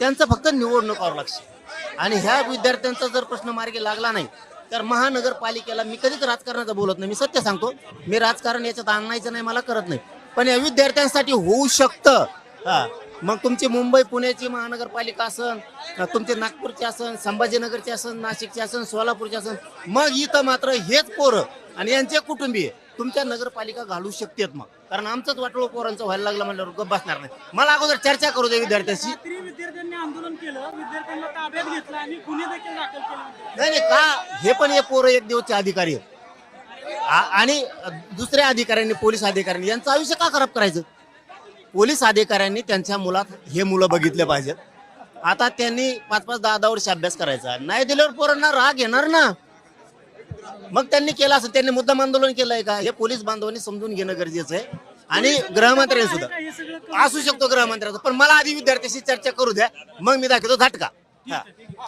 त्यांचं फक्त निवडणुकावर लक्ष आणि ह्या विद्यार्थ्यांचा जर प्रश्न मार्गी लागला नाही तर महानगरपालिकेला मी कधीच राजकारणाचं बोलत नाही, मी सत्य सांगतो, मी राजकारण याच्यात आणायचं नाही, मला करत नाही, पण या विद्यार्थ्यांसाठी होऊ शकतं. मग तुमची मुंबई पुण्याची महानगरपालिका असन, तुमचे नागपूरचे असन, संभाजीनगरचे असन, नाशिकचे असन, सोलापूरचे असन, मग इथं मात्र हेच पोरं आणि यांचे कुटुंबीय तुमच्या नगरपालिका घालू शकतात. मग कारण आमचंच वाटलं पोरांचं व्हायला लागलं म्हणल्यावर गप्प बसणार नाही. मला अगोदर चर्चा करू दे विद्यार्थ्यांशी. विद्यार्थ्यांनी आंदोलन केलं, विद्यार्थ्यांना ताब्यात घेतलं आणि गुन्हे देखील दाखल केले. नाही का हे पण एक पोरं एक दिवसचे अधिकारी आहेत आणि दुसऱ्या अधिकाऱ्यांनी, पोलीस अधिकाऱ्यांनी यांचं आयुष्य का खराब करायचं? पोलीस अधिकाऱ्यांनी त्यांच्या मुलात हे मुलं बघितले पाहिजेत. आता त्यांनी 5-5, 10-10 वर्ष अभ्यास करायचा, नाही दिल्यावर पोरांना राग येणार ना. मग त्यांनी केलं असं, त्यांनी मुद्दाम आंदोलन केलंय का हे पोलीस बांधवांनी समजून घेणं गरजेचं आहे. आणि गृहमंत्र्यांनी सुद्धा असू शकतो गृहमंत्र्यांचं, पण मला आधी विद्यार्थ्यांशी चर्चा करू द्या, मग मी दाखवतो झटका.